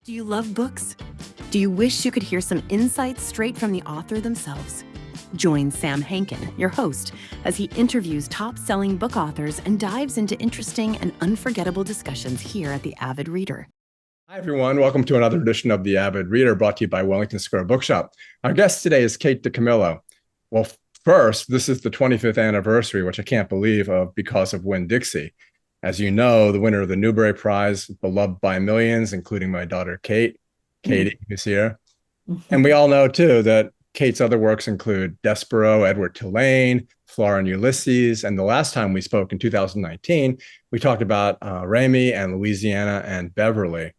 Do you love books? Do you wish you could hear some insights straight from the author themselves? Join Sam Hankin, your host, as he interviews top-selling book authors and dives into interesting and unforgettable discussions here at the Avid Reader. Hi, everyone. Welcome to another edition of the Avid Reader, brought to you by Wellington Square Bookshop. Our guest today is Kate DiCamillo. Well, first, this is the 25th anniversary, which I can't believe, of Because of Winn-Dixie. As you know, the winner of the Newbery Prize, beloved by millions, including my daughter, Kate. Katie, who's here. And we all know, too, that Kate's other works include Despero, Edward Tulane, Flora and Ulysses. And the last time we spoke in 2019, we talked about Remy and Louisiana and Beverly.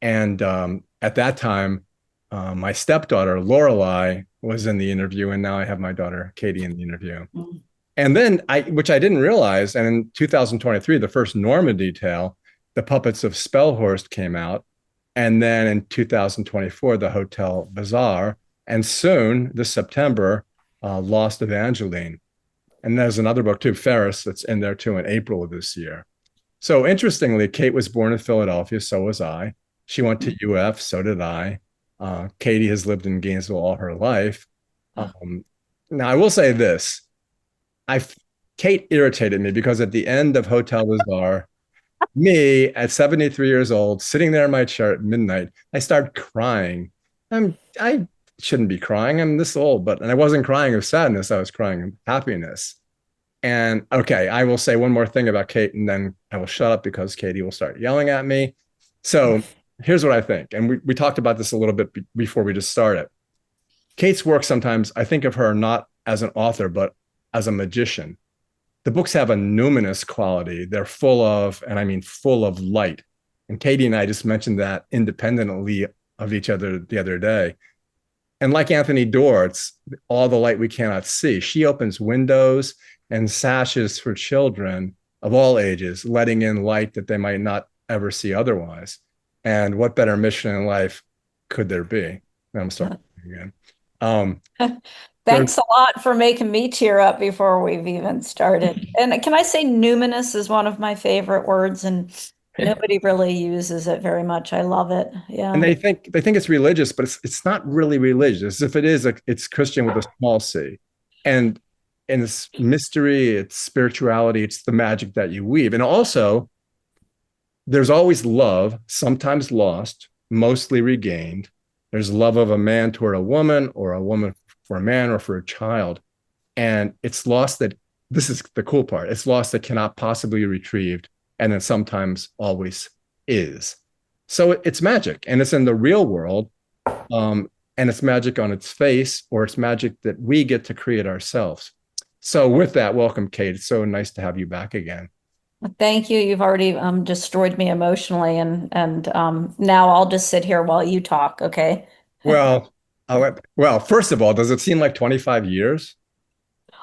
And at that time, my stepdaughter, Lorelei, was in the interview. And now I have my daughter, Katie, in the interview. And then, which I didn't realize, and in 2023, the first Norendy tale, The Puppets of Spelhorst, came out. And then in 2024, the Hotel Balzaar. And soon, this September, Lost Evangeline. And there's another book, too, Ferris, that's in there, too, in April of this year. So interestingly, Kate was born in Philadelphia, so was I. She went to UF, so did I. Katie has lived in Gainesville all her life. Now, I will say this. Kate irritated me because at the end of Hotel Balzaar, me at 73 years old, sitting there in my chair at midnight, I started crying. I shouldn't be crying. I'm this old, and I wasn't crying of sadness. I was crying of happiness. And okay, I will say one more thing about Kate, and then I will shut up because Katie will start yelling at me. So here's what I think. And we talked about this a little bit before we just started. Kate's work, sometimes I think of her not as an author, but as a magician. The books have a numinous quality. They're full of, and I mean full of light. And Katie and I just mentioned that independently of each other the other day. And like Anthony Doerr, it's all the light we cannot see. She opens windows and sashes for children of all ages, letting in light that they might not ever see otherwise. And what better mission in life could there be? I'm starting again. Thanks a lot for making me tear up before we've even started. And can I say numinous is one of my favorite words, and nobody really uses it very much. I love it. Yeah. And they think it's religious, but it's not really religious. If it is, it's Christian with a small c. And it's mystery, it's spirituality, it's the magic that you weave. And also, there's always love, sometimes lost, mostly regained. There's love of a man toward a woman, or a woman for a man, or for a child. And it's lost that, this is the cool part, it's lost that cannot possibly be retrieved, and then sometimes always is. So it's magic, and it's in the real world, and it's magic on its face, or it's magic that we get to create ourselves. So with that, welcome, Kate. It's so nice to have you back again. Thank you. You've already destroyed me emotionally, and now I'll just sit here while you talk, okay? Well, first of all, does it seem like 25 years?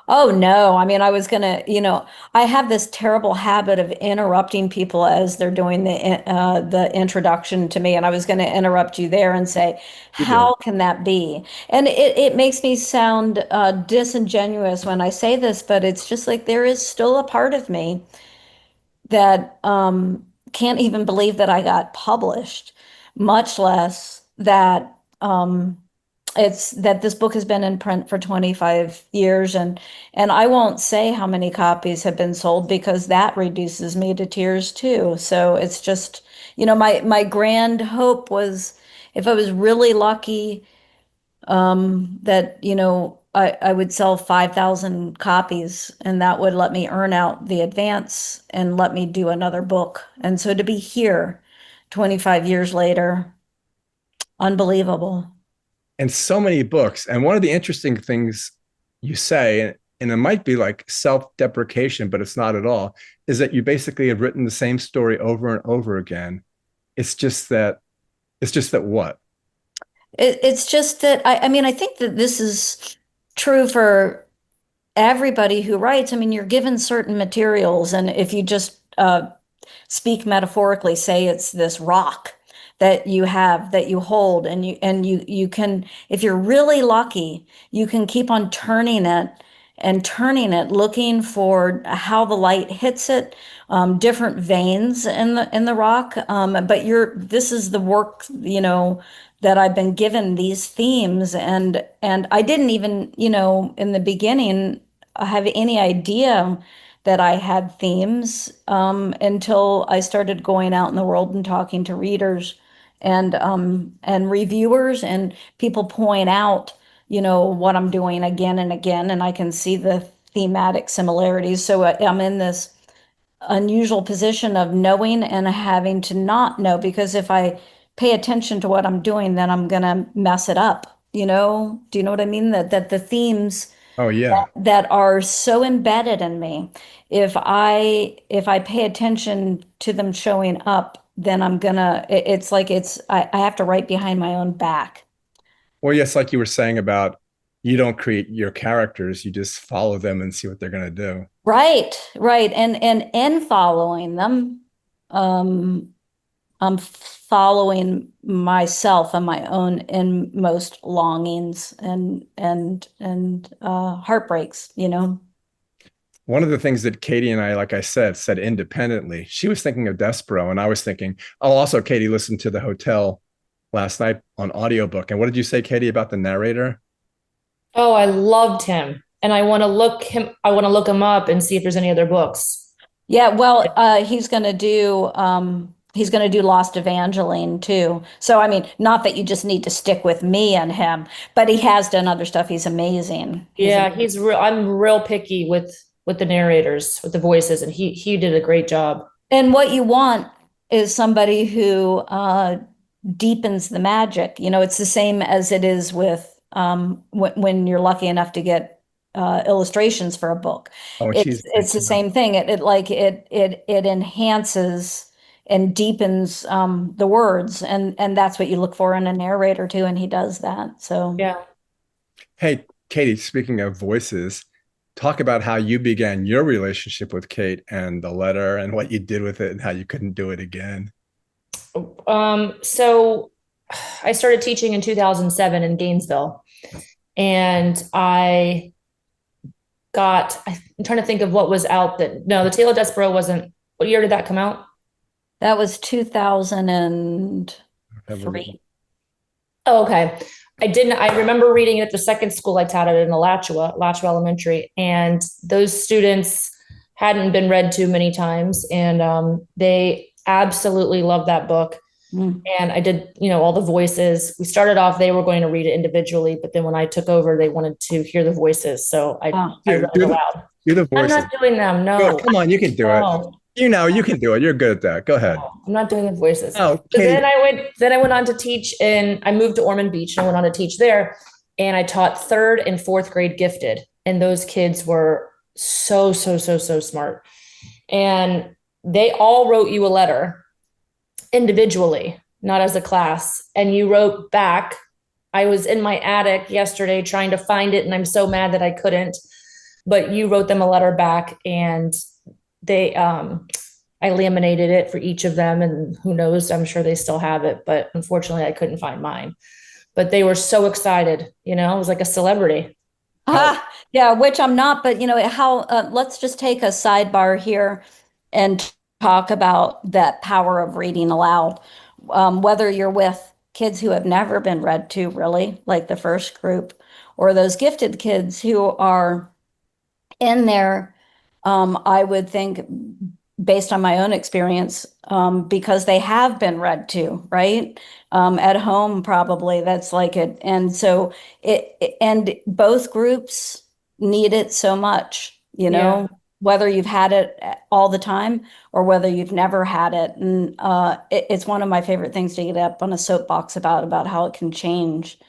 Oh, no. I mean, I was going to, I have this terrible habit of interrupting people as they're doing the introduction to me. And I was going to interrupt you there and say, how can that be? And it makes me sound disingenuous when I say this, but it's just like there is still a part of me that can't even believe that I got published, much less that it's that this book has been in print for 25 years, and I won't say how many copies have been sold because that reduces me to tears too. So it's just, my grand hope was, if I was really lucky, that I would sell 5,000 copies, and that would let me earn out the advance and let me do another book. And so to be here 25 years later, unbelievable. And so many books. And one of the interesting things you say, and it might be like self-deprecation, but it's not at all, is that you basically have written the same story over and over again. It's just that what? It's just that, I mean, I think that this is true for everybody who writes. I mean, you're given certain materials, and if you just speak metaphorically, say it's this rock that you have, that you hold, and you can, if you're really lucky, you can keep on turning it and turning it, looking for how the light hits it, different veins in the rock. But this is the work, that I've been given, these themes, and I didn't even, in the beginning have any idea that I had themes, until I started going out in the world and talking to readers and reviewers, and people point out, what I'm doing again and again, and I can see the thematic similarities. So I'm in this unusual position of knowing and having to not know, because if I pay attention to what I'm doing, then I'm gonna mess it up. Do you know what I mean? That the themes Oh yeah. that are so embedded in me, if I pay attention to them showing up, then it's like I have to write behind my own back. Well, yes, like you were saying about you don't create your characters, you just follow them and see what they're going to do. Right, right. And in following them, um, I'm following myself and my own inmost longings and heartbreaks, One of the things that Katie and I, like I said independently, she was thinking of Despero, and I was thinking, oh, also Katie listened to The Hotel last night on audiobook. And what did you say, Katie, about the narrator? Oh, I loved him. And I want to look him up and see if there's any other books. Yeah, well, he's going to do Lost Evangeline too. So I mean, not that you just need to stick with me and him, but he has done other stuff. He's amazing. I'm real picky with the narrators, with the voices, and he did a great job. And what you want is somebody who deepens the magic. It's the same as it is with when you're lucky enough to get illustrations for a book. Oh, it's the same thing. It enhances and deepens the words, and that's what you look for in a narrator too, and he does that. So yeah. Hey, Katie, speaking of voices, talk about how you began your relationship with Kate and the letter and what you did with it and how you couldn't do it again. So I started teaching in 2007 in Gainesville, and I'm trying to think of what was out the Tale of Despero wasn't, what year did that come out? That was 2003. Oh, okay. I remember reading it at the second school I taught at in Alachua Elementary, and those students hadn't been read to many times, and they absolutely loved that book. And I did, all the voices. We started off, they were going to read it individually, but then when I took over, they wanted to hear the voices. So I read it aloud. Do the voices. I'm not doing them. No. Oh, come on, you can do it. You can do it. You're good at that. Go ahead. No, I'm not doing the voices. Oh, then I went on to teach I moved to Ormond Beach, and I went on to teach there, and I taught 3rd and 4th grade gifted. And those kids were so smart. And they all wrote you a letter individually, not as a class. And you wrote back. I was in my attic yesterday trying to find it, and I'm so mad that I couldn't, but you wrote them a letter back, and I laminated it for each of them, and who knows, I'm sure they still have it, but unfortunately I couldn't find mine. But they were so excited, it was like a celebrity. Yeah, which I'm not, but let's just take a sidebar here and talk about that power of reading aloud. Whether you're with kids who have never been read to, really, like the first group, or those gifted kids who are in there, I would think, based on my own experience, because they have been read to, right? At home, probably, that's like it. And so and both groups need it so much, whether you've had it all the time or whether you've never had it. And it's one of my favorite things to get up on a soapbox about how it can change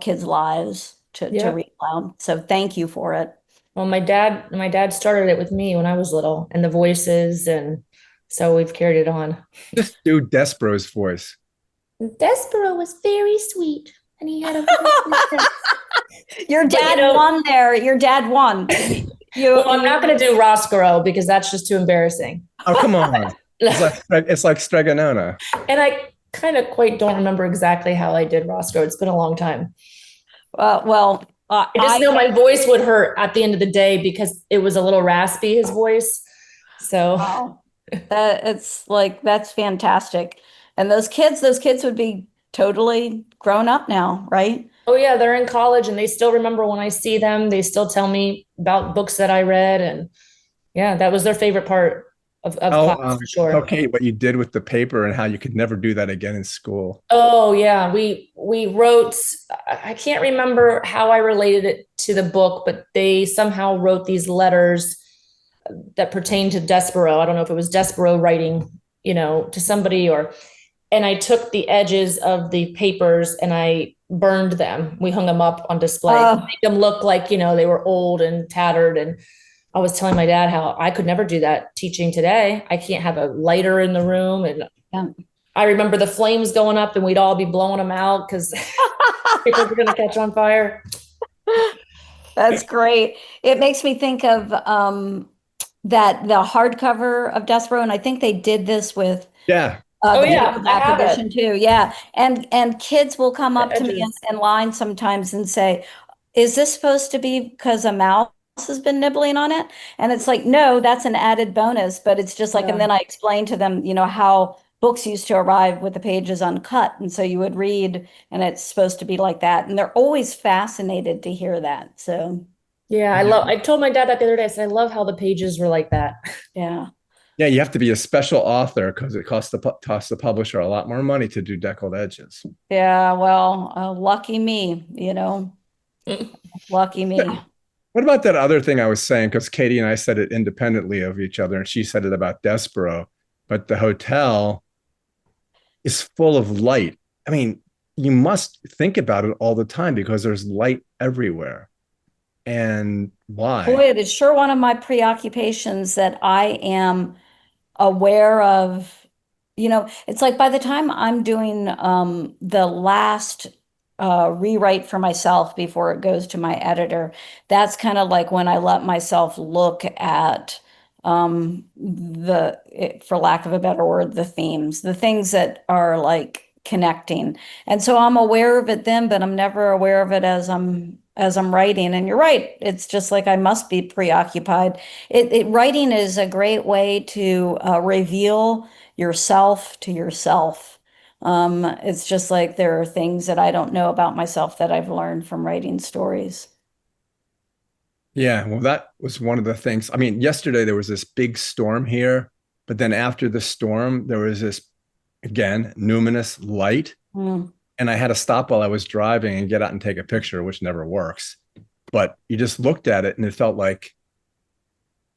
kids' lives to read aloud. So thank you for it. Well, my dad started it with me when I was little, and the voices, and so we've carried it on. Just do Despero's voice. Despero was very sweet, and he had a Your dad won there. Your dad won. Well, I'm not going to do Roscaro because that's just too embarrassing. Oh, come on. It's like Stregonona. And I kind of quite don't remember exactly how I did Roscaro. It's been a long time. Well, I just know my voice would hurt at the end of the day because it was a little raspy, his voice. So wow. That's fantastic. And those kids would be totally grown up now, right? oh yeah, they're in college and they still remember when I see them. They still tell me about books that I read, and yeah, that was their favorite part of Oh, class for sure. okay, what you did with the paper and how you could never do that again in school. Oh yeah, we wrote. I can't remember how I related it to the book, but they somehow wrote these letters that pertained to Despereaux. I don't know if it was Despereaux writing, to somebody, and I took the edges of the papers and I burned them. We hung them up on display to make them look like, they were old and tattered. And I was telling my dad how I could never do that teaching today. I can't have a lighter in the room. And Yeah. I remember the flames going up and we'd all be blowing them out because people were going to catch on fire. That's great. It makes me think of that the hardcover of Despereaux, and I think they did this with Yeah. Oh the yeah, paperback I have edition it. too. Yeah. And kids will come up The to me edges. in line sometimes and say, is this supposed to be because a mouse has been nibbling on it? And it's like, no, that's an added bonus. But it's just like, and Yeah. then I explain to them, how books used to arrive with the pages uncut. And so you would read and it's supposed to be like that. And they're always fascinated to hear that. So Yeah, I told my dad that the other day. I said, I love how the pages were like that. yeah. Yeah, you have to be a special author because it costs the publisher a lot more money to do deckled edges. Yeah. Well, lucky me, lucky me. What about that other thing I was saying? Because Katie and I said it independently of each other, and she said it about Despereaux, but the hotel is full of light. I mean, you must think about it all the time because there's light everywhere. And why? Boy, it is sure one of my preoccupations that I am aware of. It's like by the time I'm doing the last rewrite for myself before it goes to my editor, that's kind of like when I let myself look at for lack of a better word, the themes, the things that are like connecting. And so I'm aware of it then, but I'm never aware of it as I'm writing. And you're right. It's just like I must be preoccupied. Writing is a great way to reveal yourself to yourself. It's just like there are things that I don't know about myself that I've learned from writing stories. Yeah, well, that was one of the things. I mean, yesterday there was this big storm here, but then after the storm, there was this, again, numinous light. Mm. And I had to stop while I was driving and get out and take a picture, which never works. But you just looked at it and it felt like,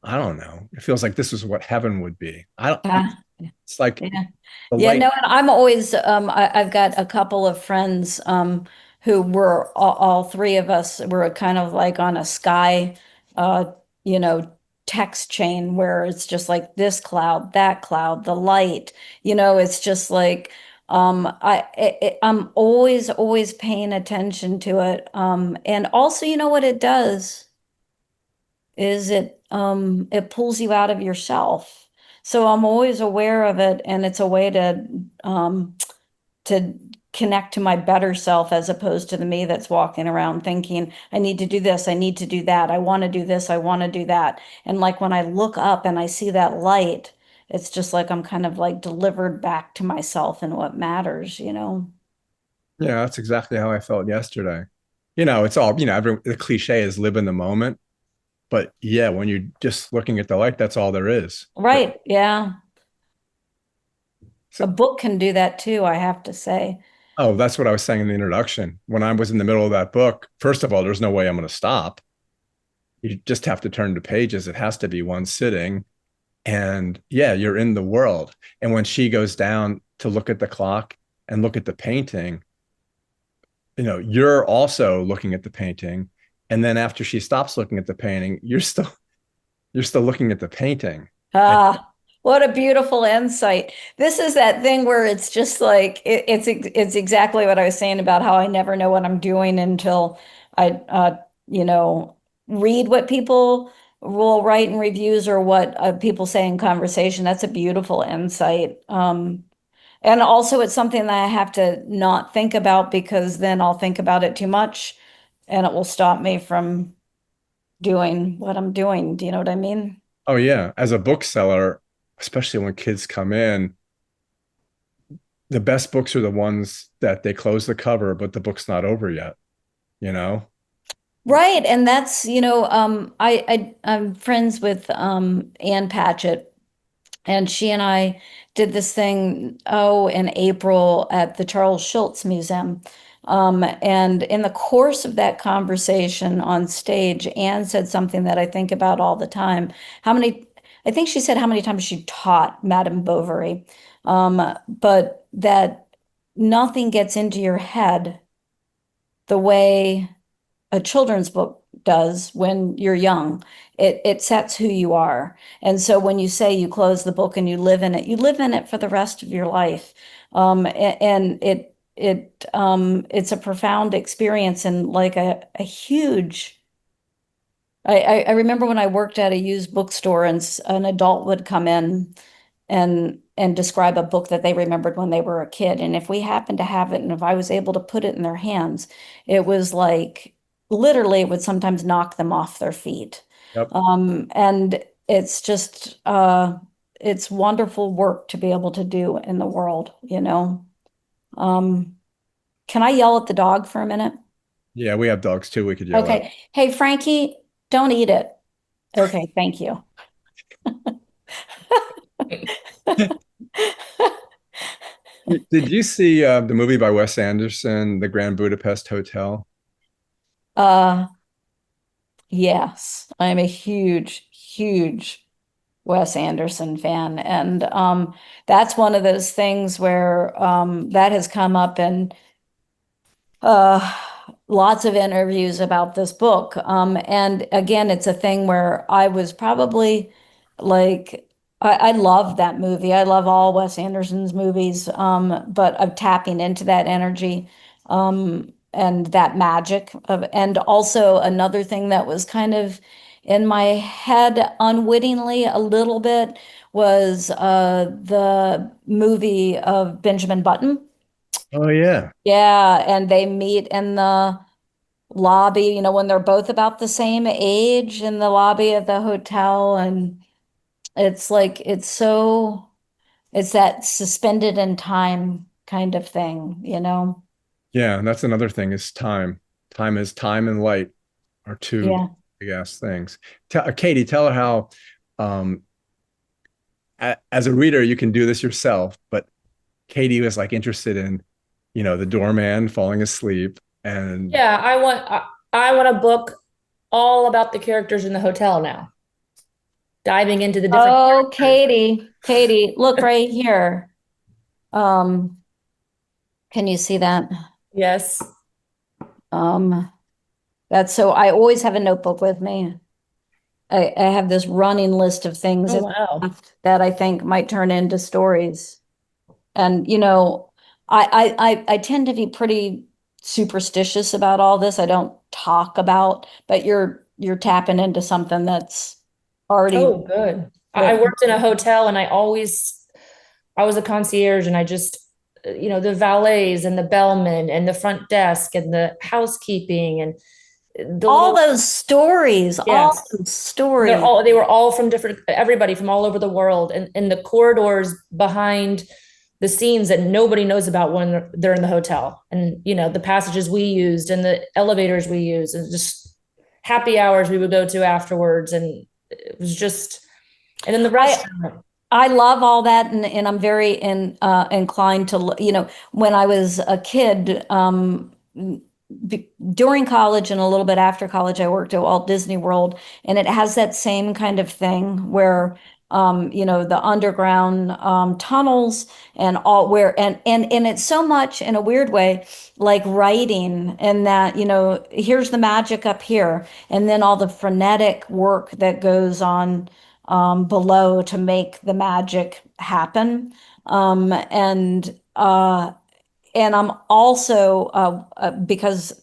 I don't know, it feels like this is what heaven would be. Yeah. It's like Yeah. the Yeah, light. no, and I'm always I've got a couple of friends who were all three of us were kind of like on a sky uh you know text chain where it's just like this cloud, that cloud, the light, it's just like I'm always paying attention to it. And also, what it does is it pulls you out of yourself. So I'm always aware of it, and it's a way to connect to my better self as opposed to the me that's walking around thinking, I need to do this, I need to do that, I want to do this, I want to do that. And like when I look up and I see that light, it's just like I'm kind of like delivered back to myself and what matters. Yeah, that's exactly how I felt yesterday. It's all, the cliche is live in the moment. But yeah, when you're just looking at the light, that's all there is. Right. Yeah. So, A book can do that too, I have to say. oh, that's what I was saying in the introduction. When I was in the middle of that book, first of all, there's no way I'm going to stop. You just have to turn the pages. It has to be one sitting. And yeah, you're in the world. And when she goes down to look at the clock and look at the painting, you're also looking at the painting. And then after she stops looking at the painting, you're still looking at the painting. Ah, what a beautiful insight. This is that thing where it's just like it's exactly what I was saying about how I never know what I'm doing until I read what people will write in reviews or what people say in conversation. That's a beautiful insight. And also it's something that I have to not think about because then I'll think about it too much. and it will stop me from doing what I'm doing. Do you know what I mean? Oh yeah. As a bookseller, especially when kids come in, the best books are the ones that they close the cover, but the book's not over yet, you know? Right. And that's, I'm friends with Ann Patchett, and she and I did this thing, in April at the Charles Schultz Museum. And in the course of that conversation on stage, Anne said something that I think about all the time. I think she said how many times she taught Madame Bovary, but that nothing gets into your head the way a children's book does when you're young. It sets who you are. And so when you say you close the book and you live in it for the rest of your life. And it's a profound experience, and like a huge. I remember when I worked at a used bookstore, and an adult would come in and describe a book that they remembered when they were a kid. And if we happened to have it, and if I was able to put it in their hands, it was like literally it would sometimes knock them off their feet. Yep. And it's just it's wonderful work to be able to do in the world, you know. Can I yell at the dog for a minute? Yeah, we have dogs too. We could yell at. Okay. Hey, Frankie, don't eat it. Okay, thank you. Did you see the movie by Wes Anderson, The Grand Budapest Hotel? Yes, I'm a huge, huge Wes Anderson fan. And that's one of those things where that has come up in lots of interviews about this book. And again, it's a thing where I was probably like, I love that movie. I love all Wes Anderson's movies, but of tapping into that energy and that magic of, and also another thing that was kind of in my head unwittingly a little bit was the movie of Benjamin Button. Oh yeah. Yeah, and they meet in the lobby, when they're both about the same age in the lobby of the hotel. And it's like, it's that suspended in time kind of thing, you know? Yeah, and that's another thing is time. Time and light are two Yeah. big ass things. Katie, tell her how as a reader you can do this yourself, but Katie was like interested in, the doorman falling asleep and Yeah, I want a book all about the characters in the hotel now. Diving into the different Oh, characters. Katie, look right here. Um, can you see that? Yes. That's so I always have a notebook with me. I have this running list of things Oh, wow. that I think might turn into stories. And I tend to be pretty superstitious about all this. I don't talk about, but you're tapping into something that's already Oh, good. I worked in a hotel, and I was a concierge, and I just, the valets and the bellman and the front desk and the housekeeping and all those stories, all Yes. those stories. They were all from everybody from all over the world, and in the corridors behind the scenes that nobody knows about when they're in the hotel, and the passages we used and the elevators we used, and just happy hours we would go to afterwards, and it was just, and then the restaurant. I love all that, and I'm very inclined to, when I was a kid, during college and a little bit after college, I worked at Walt Disney World, and it has that same kind of thing where, the underground tunnels and all where, and it's so much in a weird way, like writing, and that, here's the magic up here, and then all the frenetic work that goes on below to make the magic happen. And I'm also because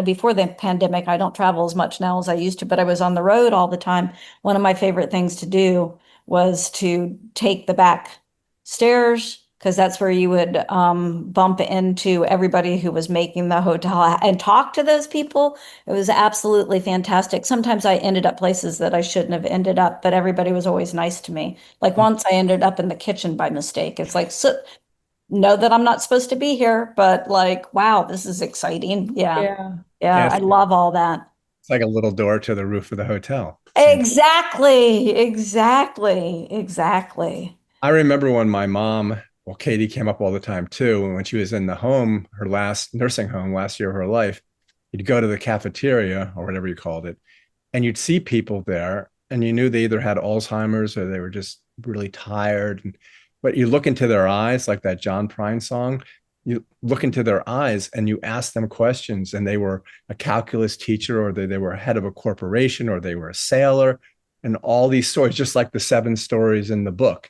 before the pandemic, I don't travel as much now as I used to, but I was on the road all the time. One of my favorite things to do was to take the back stairs, because that's where you would bump into everybody who was making the hotel and talk to those people. It was absolutely fantastic. Sometimes I ended up places that I shouldn't have ended up, but everybody was always nice to me. Like once I ended up in the kitchen by mistake. It's like, so, know that I'm not supposed to be here, but like, wow, this is exciting. Yeah. Yeah. Yeah. Yeah, I love all that. it's like a little door to the roof of the hotel. Same. Exactly. Exactly. Exactly. I remember when my mom, well, Katie came up all the time too. And when she was in the home, her last nursing home, last year of her life, you'd go to the cafeteria or whatever you called it, and you'd see people there, and you knew they either had Alzheimer's or they were just really tired. But you look into their eyes, like that John Prine song, you look into their eyes and you ask them questions, and they were a calculus teacher, or they were head of a corporation, or they were a sailor, and all these stories, just like the 7 stories in the book.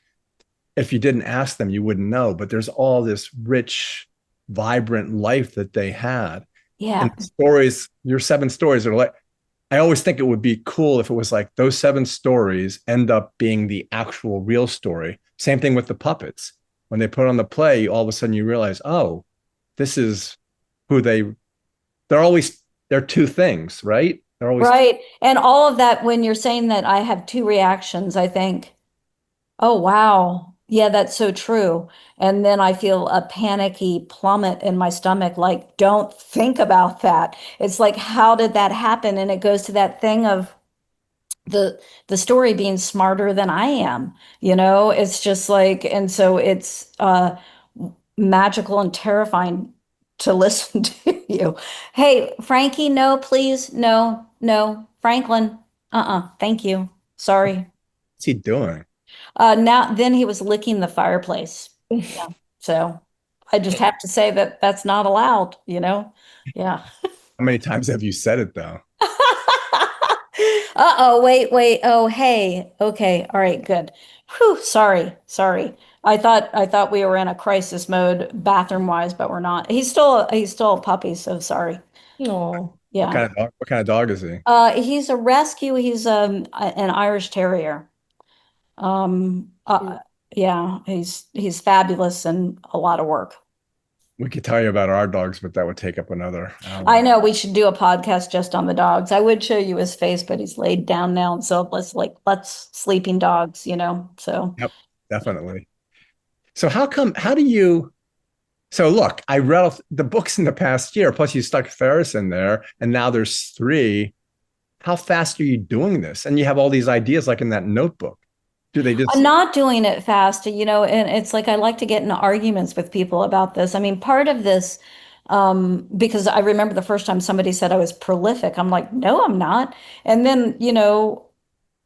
If you didn't ask them, you wouldn't know. But there's all this rich, vibrant life that they had. Yeah. And stories, your 7 stories are like, I always think it would be cool if it was like those 7 stories end up being the actual real story. Same thing with the puppets. When they put on the play, all of a sudden you realize, oh, this is who they're 2 things, right? They're always Right. And all of that, when you're saying that, I have 2 reactions, I think. Oh, wow. Yeah, that's so true. And then I feel a panicky plummet in my stomach, like, don't think about that. It's like, how did that happen? And it goes to that thing of the story being smarter than I am. It's just like, and so it's magical and terrifying to listen to you. Hey, Frankie, no, please. No, no. Franklin, thank you. Sorry. what's he doing? Now then he was licking the fireplace. Yeah. So I just have to say that that's not allowed. Yeah. How many times have you said it though? Uh-oh, wait. Oh, hey. Okay. All right, good. Whew, sorry. I thought we were in a crisis mode bathroom wise, but we're not. He's still a puppy, so sorry. No. Yeah. What kind of dog is he? He's a rescue. He's an Irish Terrier. Um, uh, yeah, he's fabulous and a lot of work. We could tell you about our dogs, but that would take up another hour. I know we should do a podcast just on the dogs. I would show you his face, but he's laid down now, and so let's sleeping dogs. So Yep, definitely. So how do you, so look, I read the books in the past year, plus you stuck Ferris in there, and now there's 3. How fast are you doing this? And you have all these ideas like in that notebook. Do they just, I'm not doing it fast, and it's like I like to get into arguments with people about this. I mean, part of this, because I remember the first time somebody said I was prolific, I'm like, no, I'm not. And then,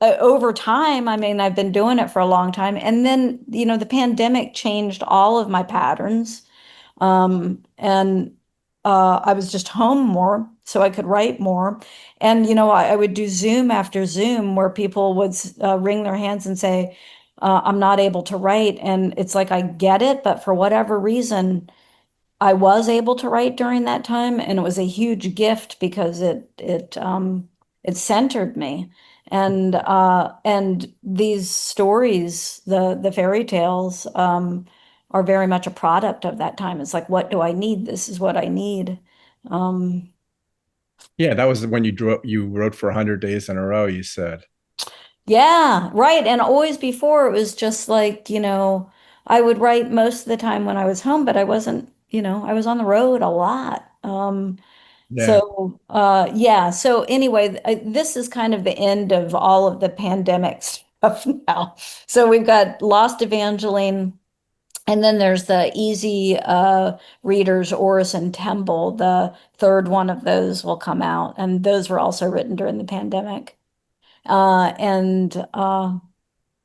over time, I mean, I've been doing it for a long time. And then, the pandemic changed all of my patterns. And I was just home more, so I could write more. And I would do Zoom after Zoom where people would wring their hands and say, "I'm not able to write." And it's like I get it, but for whatever reason, I was able to write during that time, and it was a huge gift because it centered me. And these stories, the fairy tales, are very much a product of that time. It's like, what do I need? This is what I need. Um, yeah, that was when you wrote for 100 days in a row, you said. yeah, right. And always before it was just like, I would write most of the time when I was home, but I wasn't, I was on the road a lot. Yeah. So so anyway, this is kind of the end of all of the pandemic stuff now. So we've got Lost Evangeline, and then there's the easy readers, Oris and Temple. The third one of those will come out, and those were also written during the pandemic. Uh, and uh,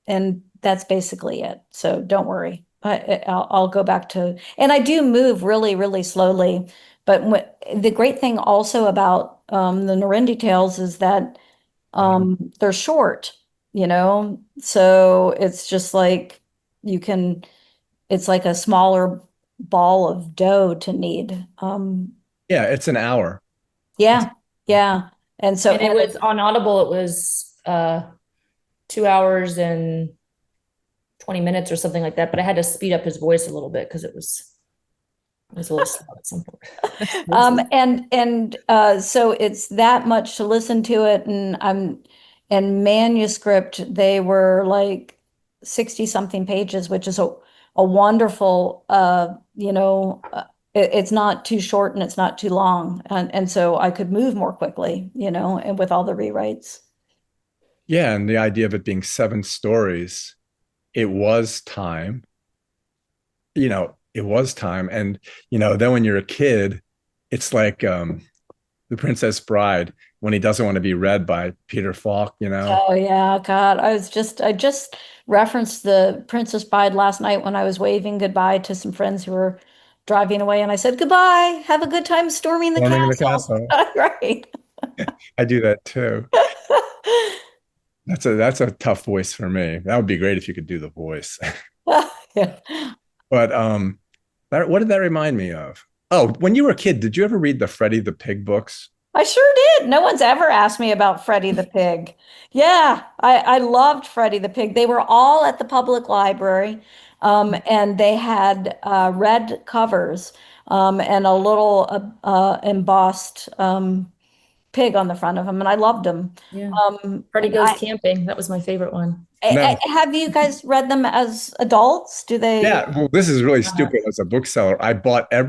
and that's basically it. So don't worry. I'll go back to, and I do move really, really slowly. But the great thing also about the Norendy tales is that they're short. So it's just like you can, it's like a smaller ball of dough to knead. Yeah, it's an hour. Yeah, yeah. And so, And it was on Audible, it was 2 hours and 20 minutes or something like that, but I had to speed up his voice a little bit because it was a little slow at some point. So it's that much to listen to it, and manuscript, they were like 60 something pages, which is a wonderful, it's not too short and it's not too long. And so I could move more quickly, and with all the rewrites. Yeah, and the idea of it being 7 stories, it was time. It was time. And, then when you're a kid, it's like The Princess Bride, when he doesn't want to be read by Peter Falk, Oh yeah, God. I just referenced The Princess Bride last night when I was waving goodbye to some friends who were driving away, and I said, "Goodbye. Have a good time storming the Storming the castle." castle. Right. I do that too. That's a tough voice for me. That would be great if you could do the voice. Yeah. But what did that remind me of? Oh, when you were a kid, did you ever read the Freddie the Pig books? I sure did. No one's ever asked me about Freddie the Pig. Yeah, I loved Freddie the Pig. They were all at the public library, and they had red covers, and a little embossed pig on the front of them, and I loved them. Yeah. Freddie Goes Camping. That was my favorite one. No. Have you guys read them as adults? Do they? Yeah, well, this is really stupid. As a bookseller, I bought they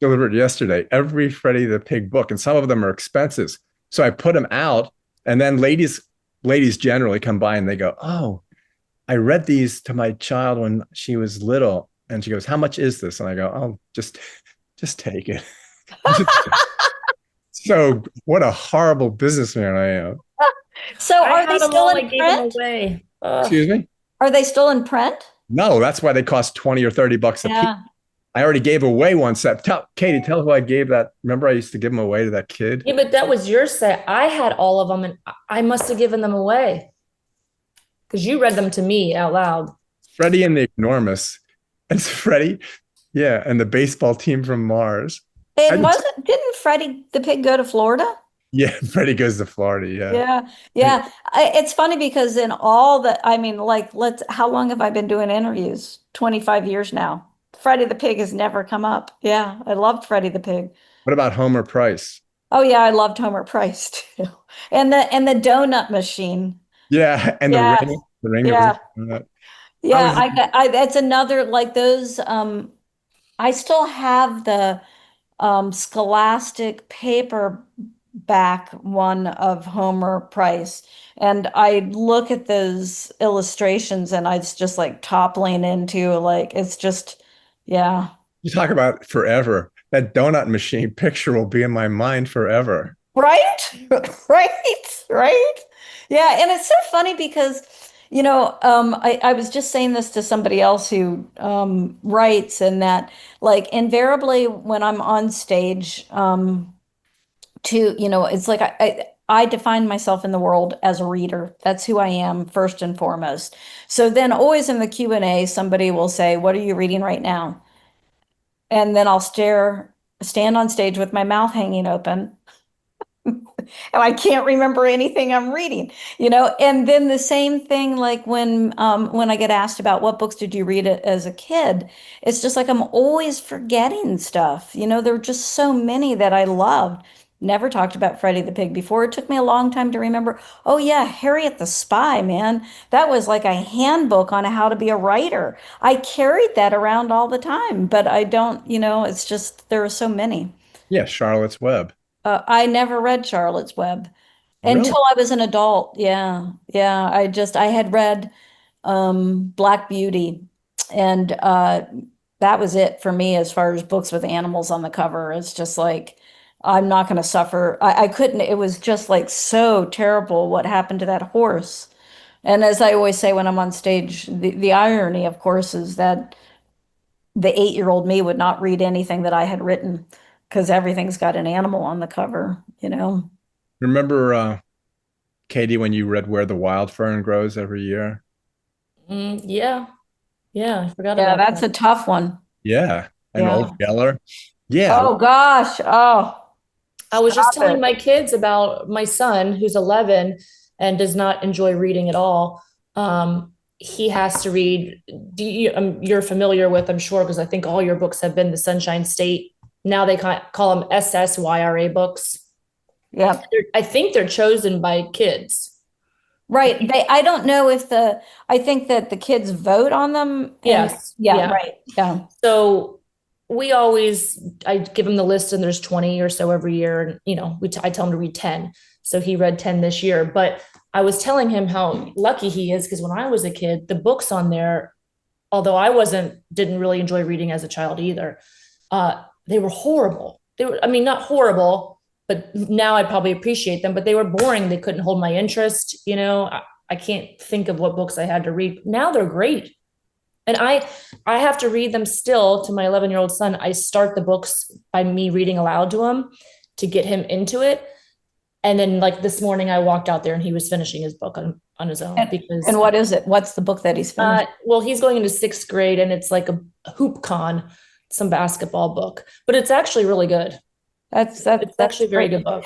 delivered yesterday, every Freddie the Pig book, and some of them are expensive. So I put them out, and then ladies generally come by and they go, "Oh, I read these to my child when she was little." And she goes, "How much is this?" And I go, "Oh, just take it." So what a horrible businessman I am. So are they still in print? Excuse me? Are they still in print? No, that's why they cost 20 or 30 bucks a piece. I already gave away one set. Katie, tell who I gave that. Remember I used to give them away to that kid? Yeah, but that was your set. I had all of them, and I must have given them away because you read them to me out loud. Freddie and the Enormous. And Freddie, yeah, and the baseball team from Mars. Didn't Freddie the Pig go to Florida? Yeah, Freddie Goes to Florida. Yeah. Yeah. It's funny because in all the, how long have I been doing interviews? 25 years now. Freddie the Pig has never come up. Yeah, I loved Freddie the Pig. What about Homer Price? Oh yeah, I loved Homer Price too. And the donut machine. Yeah, and the ring. Yeah. Yeah, that's another like those. I still have the Scholastic paperback one of Homer Price, and I look at those illustrations and I just like toppling into it's just, yeah. You talk about forever. That donut machine picture will be in my mind forever. Right? Right. Yeah, and it's so funny because I was just saying this to somebody else who writes, and that invariably when I'm on stage, it's like I define myself in the world as a reader. That's who I am first and foremost. So then always in the Q&A, somebody will say, "What are you reading right now?" And then I'll stand on stage with my mouth hanging open. And I can't remember anything I'm reading, and then the same thing, when I get asked about what books did you read as a kid, it's just like I'm always forgetting stuff. There were just so many that I loved. Never talked about Freddie the Pig before. It took me a long time to remember. Oh yeah, Harriet the Spy, man. That was like a handbook on how to be a writer. I carried that around all the time, but I don't, it's just there are so many. Yeah, Charlotte's Web. I never read Charlotte's Web until I was an adult. Yeah. I had read Black Beauty, and that was it for me as far as books with animals on the cover. It's just like, I'm not going to suffer. I couldn't. It was just so terrible what happened to that horse. And as I always say when I'm on stage, the irony, of course, is that the 8-year-old me would not read anything that I had written, because everything's got an animal on the cover, Remember, Katie, when you read Where the Wild Fern Grows every year? Yeah. I forgot about that's a tough one. Yeah. And Old Yeller. Yeah. Oh, gosh. Oh. I was just telling my kids about my son, who's 11 and does not enjoy reading at all. he has to read. You're familiar with, I'm sure, because I think all your books have been the Sunshine State. Now they call them SSYRA books. Yeah. I think they're chosen by kids. Right. I don't know if I think that the kids vote on them. Yes. Yeah. Right. Yeah. So I give him the list, and there's 20 or so every year. And, I tell him to read 10. So he read 10 this year. But I was telling him how lucky he is, because when I was a kid, the books on there, although I didn't really enjoy reading as a child either, they were horrible. Not horrible, but now I probably appreciate them, but they were boring. They couldn't hold my interest. I can't think of what books I had to read. Now they're great. And I have to read them still to my 11-year-old son. I start the books by me reading aloud to him to get him into it. And then, like, this morning I walked out there and he was finishing his book on his own. And what is it? What's the book that he's finishing? Well, he's going into 6th grade, and it's like a hoop con, some basketball book, but it's actually really good. That's actually a very good book.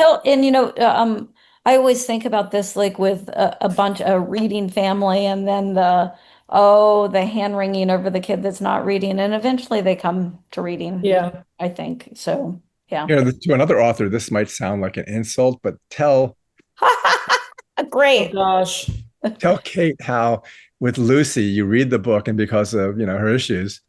I always think about this, like with a reading family, and then the hand wringing over the kid that's not reading, and eventually they come to reading. Yeah, I think so. Yeah. To another author, this might sound like an insult, but tell great. Oh, gosh. Tell Kate how with Lucy you read the book, and because of her issues,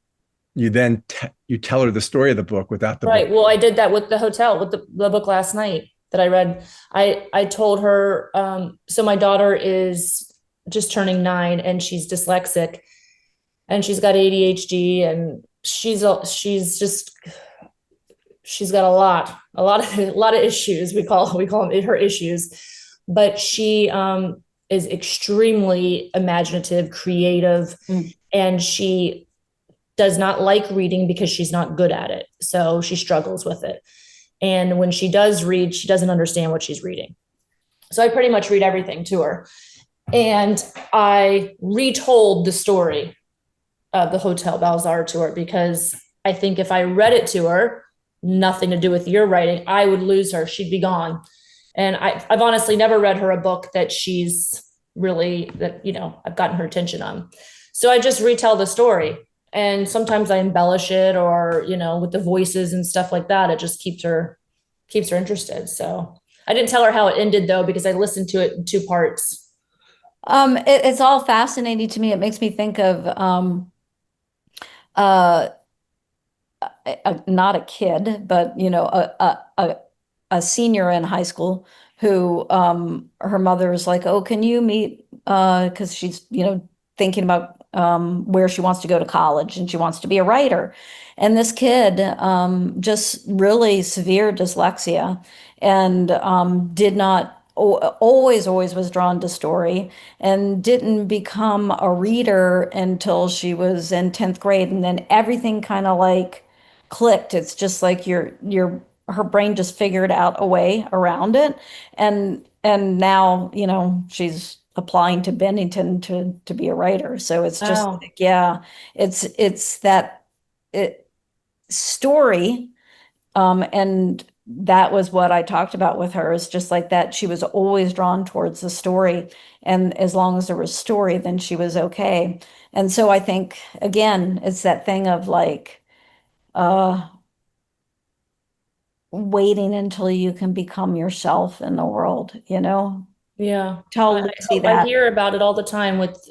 you then you tell her the story of the book without the right. book. Well, I did that with the hotel, with the book last night that I read. I told her, so my daughter is just turning 9, and she's dyslexic, and she's got ADHD, and she's got a lot of issues. We call them her issues, but she is extremely imaginative, creative, and she does not like reading because she's not good at it. So she struggles with it. And when she does read, she doesn't understand what she's reading. So I pretty much read everything to her. And I retold the story of the Hotel Balzaar to her, because I think if I read it to her, nothing to do with your writing, I would lose her. She'd be gone. And I've honestly never read her a book that she's really, I've gotten her attention on. So I just retell the story. And sometimes I embellish it, or, with the voices and stuff like that. It just keeps her interested. So I didn't tell her how it ended, though, because I listened to it in 2 parts. It's all fascinating to me. It makes me think of not a kid, but a senior in high school who her mother is like, "Oh, can you meet?" Because she's thinking about where she wants to go to college, and she wants to be a writer. And this kid just really severe dyslexia, and did not always was drawn to story, and didn't become a reader until she was in 10th grade, and then everything kind of like clicked. It's just like her brain just figured out a way around it, and now she's applying to Bennington to be a writer. So it's just like, yeah, it's that story, and that was what I talked about with her, is just like that. She was always drawn towards the story, and as long as there was story, then she was okay. And so I think, again, it's that thing of like waiting until you can become yourself in the world, Yeah. Tell Lucy that. I hear about it all the time with,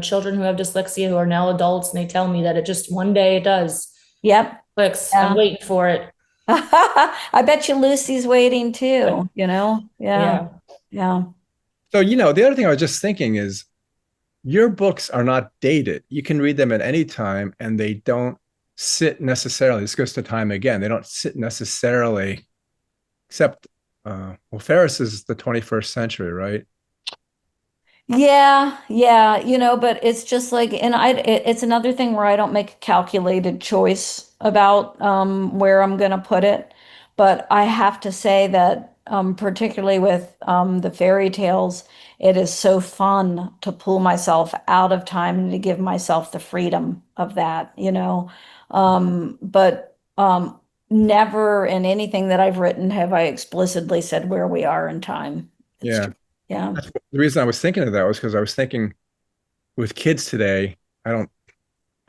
children who have dyslexia who are now adults, and they tell me that it just one day it does. Yep. Clicks. Yeah. I'm waiting for it. I bet you Lucy's waiting too, Yeah. Yeah. So, the other thing I was just thinking is your books are not dated. You can read them at any time, and they don't sit necessarily. This goes to time again. They don't sit necessarily, except, Ferris is the 21st century, right? Yeah, but it's just like, and it's another thing where I don't make a calculated choice about where I'm going to put it. But I have to say that particularly with the fairy tales, it is so fun to pull myself out of time and to give myself the freedom of that, but never in anything that I've written have I explicitly said where we are in time. Yeah. Yeah. The reason I was thinking of that was because I was thinking with kids today, I'm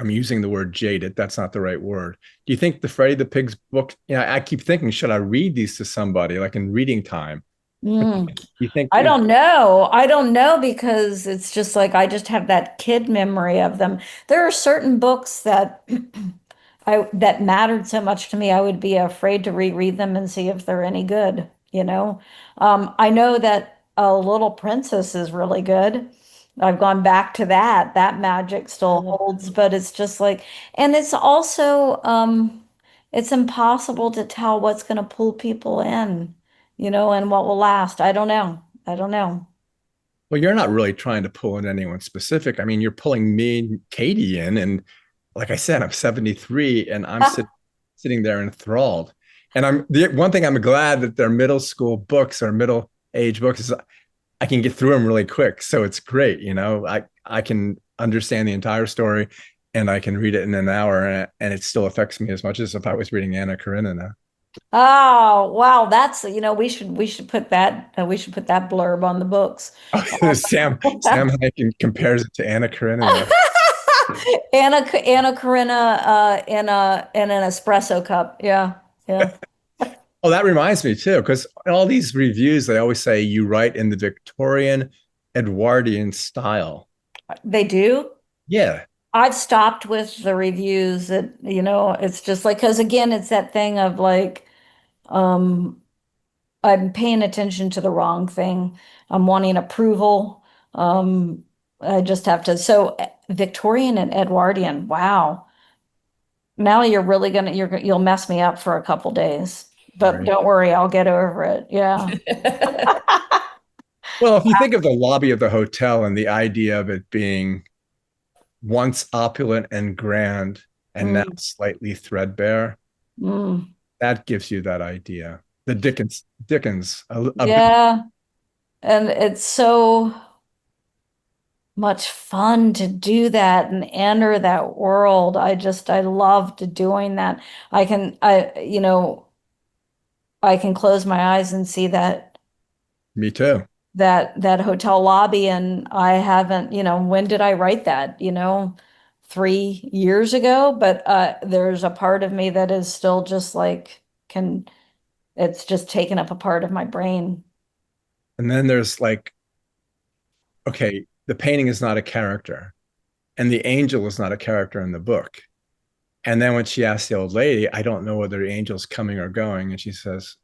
using the word jaded. That's not the right word. Do you think the Freddie the Pig's book, I keep thinking, should I read these to somebody like in reading time? Mm. You think I don't know. I don't know because it's just like I just have that kid memory of them. There are certain books that that mattered so much to me, I would be afraid to reread them and see if they're any good, you know? I know that A Little Princess is really good. I've gone back to that. That magic still holds, but it's just like, and it's also, it's impossible to tell what's going to pull people in, and what will last. I don't know. I don't know. Well, you're not really trying to pull in anyone specific. I mean, you're pulling me and Katie in. And like I said, I'm 73 and I'm sitting there enthralled. And the one thing I'm glad that they're middle school books or middle age books is I can get through them really quick. So it's great. I can understand the entire story and I can read it in an hour and it still affects me as much as if I was reading Anna Karenina. Oh, wow. That's, we should put that, blurb on the books. Sam Hankin compares it to Anna Karenina. Anna Karenina in an espresso cup. Yeah. Yeah. Oh, that reminds me too, because in all these reviews, they always say you write in the Victorian Edwardian style. They do? Yeah. I've stopped with the reviews that, it's just like, because again, it's that thing of like, um, I'm paying attention to the wrong thing. I'm wanting approval. I just have to. So Victorian and Edwardian, wow. Now you're really you'll mess me up for a couple days. But Right. don't worry, I'll get over it. Yeah. Well, if you think of the lobby of the hotel and the idea of it being once opulent and grand and now slightly threadbare, that gives you that idea. The Dickens. Yeah. And it's so much fun to do that and enter that world. I loved doing that. I can close my eyes and see that Me too. that hotel lobby, and I haven't, when did I write that? 3 years ago, but there's a part of me that is still just like it's just taken up a part of my brain. And then there's like, okay, the painting is not a character, and the angel is not a character in the book. And then when she asks the old lady, I don't know whether the angel's coming or going, and she says,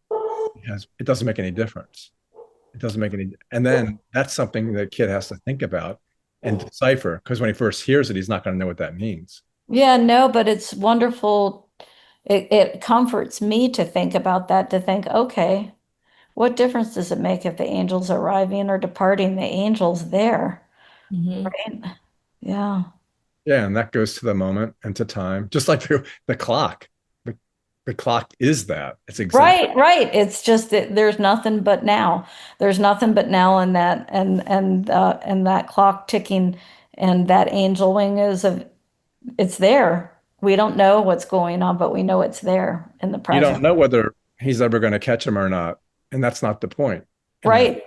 it doesn't make any difference. It doesn't make any. And then that's something the kid has to think about and decipher, because when he first hears it, he's not going to know what that means. Yeah, no, but it's wonderful. It comforts me to think about that, to think, okay, what difference does it make if the angel's arriving or departing? The angel's there, right? Yeah. Yeah, and that goes to the moment and to time, just like the clock. The clock is that. It's exactly Right. It's just that there's nothing but now. There's nothing but now, and that clock ticking, and that angel wing it's there. We don't know what's going on, but we know it's there in the you present. don't know whether he's ever going to catch him or not, and that's not the point. Right.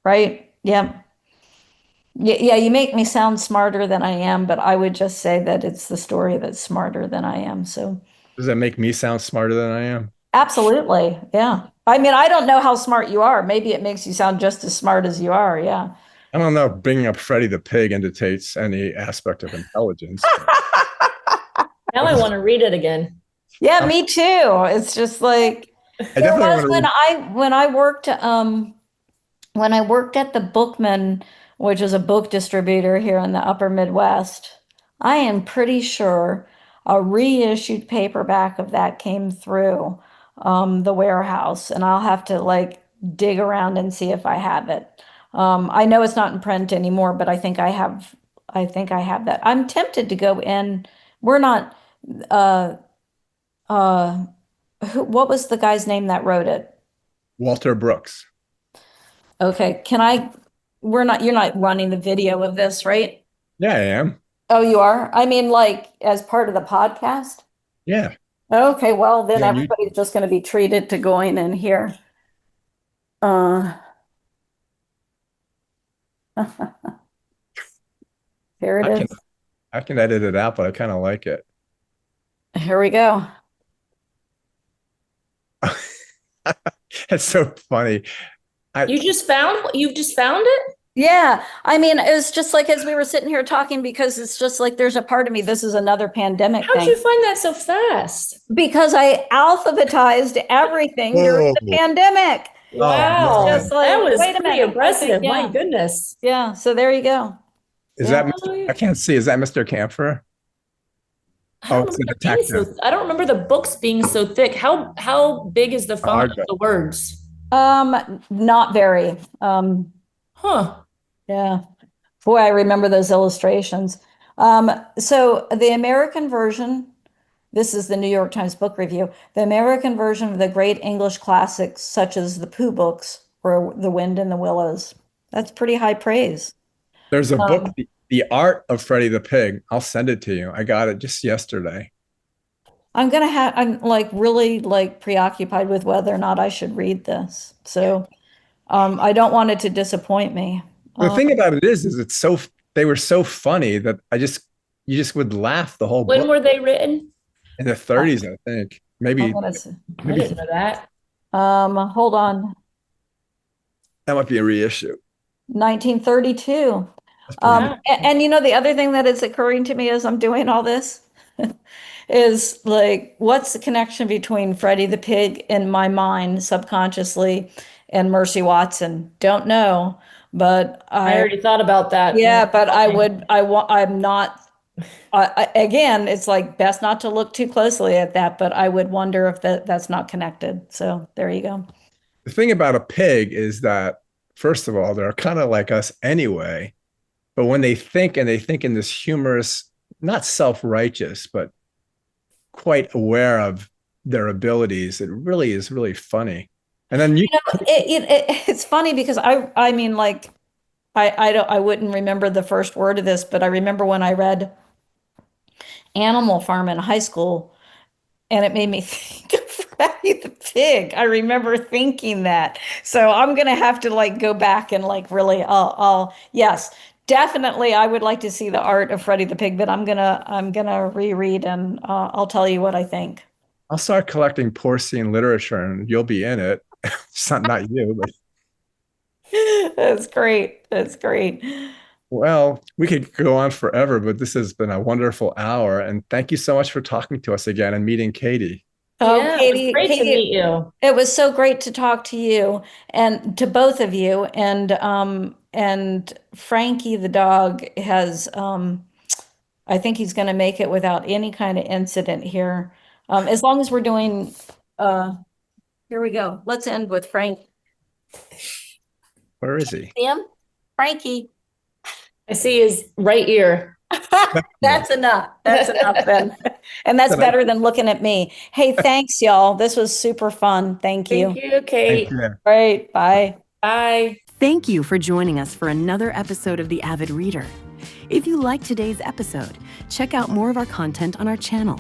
Right. Yeah. Yeah, you make me sound smarter than I am, but I would just say that it's the story that's smarter than I am. So Does that make me sound smarter than I am? absolutely. Yeah. I mean, I don't know how smart you are. Maybe it makes you sound just as smart as you are. Yeah. I don't know. Bringing up Freddie the Pig indicates any aspect of intelligence. Now I want to read it again. Yeah, me too. It's just like I definitely want to when I worked at the Bookman, which is a book distributor here in the upper Midwest, I am pretty sure a reissued paperback of that came through the warehouse, and I'll have to like dig around and see if I have it. I know it's not in print anymore, but I think I have. I think I have that. I'm tempted to go in. We're not. Uh, uh, what was the guy's name that wrote it? Walter Brooks. Okay, you're not running the video of this, right? Yeah, I am. Oh, you are? I mean, like as part of the podcast? Yeah. Okay, well, then Yeah, everybody's just going to be treated to going in here. Uh, Here it I is. can I can edit it out, but I kind of like it. Here we go. It's so funny. You just found it? Yeah. I mean, it was just like as we were sitting here talking, because it's just like there's a part of me, this is another pandemic How'd thing. you find that so fast? Because I alphabetized everything during the pandemic. Wow. man. Just like, That was wait a pretty minute. impressive. Yeah. My goodness. Yeah. So there you go. Is Yeah. that I can't see. Is that Mr. Camphor? Oh, it's a detective. I don't remember the books being so thick. How big is the font of the words? Not very. Huh. Yeah. Boy, I remember those illustrations. So the American version, this is the New York Times Book Review. The American version of the great English classics, such as the Pooh books or The Wind in the Willows. That's pretty high praise. There's a book, The Art of Freddie the Pig. I'll send it to you. I got it just yesterday. I'm like really like preoccupied with whether or not I should read this. So I don't want it to disappoint me. The thing about it is they were so funny that you just would laugh the whole When book. were they written? In the 30s, I think. I Maybe didn't know that. Hold on. that might be a reissue. 1932. And you know, the other thing that is occurring to me as I'm doing all this is like, what's the connection between Freddie the Pig in my mind subconsciously and Mercy Watson? Don't know, but I already thought about that. Yeah, but I'm not, again, it's like best not to look too closely at that, but I would wonder if that's not connected. So there you go. The thing about a pig is that, first of all, they're kind of like us anyway. But when they think in this humorous, not self-righteous, but quite aware of their abilities, it really is really funny. And then it's funny because I mean, like, I wouldn't remember the first word of this, but I remember when I read Animal Farm in high school, and it made me think of Freddie the Pig. I remember thinking that. So I'm gonna have to like go back and like really, yes, definitely. I would like to see the art of Freddie the Pig, but I'm gonna reread and I'll tell you what I think. I'll start collecting porcine literature, and you'll be in it. It's not you, but That's great. That's great. well, we could go on forever, but this has been a wonderful hour. And thank you so much for talking to us again and meeting Katie. Oh, Yeah, Katie, it was great to meet you. It was so great to talk to you and to both of you. And Frankie the dog has, I think he's going to make it without any kind of incident here. As long as we're doing, here we go. Let's end with Frank. Where is he? Sam, Frankie. I see his right ear. That's enough. That's enough then. And that's better than looking at me. Hey, thanks, y'all. This was super fun. Thank you. Thank you, Kate. Thank you. Great. Bye. Bye. Thank you for joining us for another episode of The Avid Reader. If you liked today's episode, check out more of our content on our channel.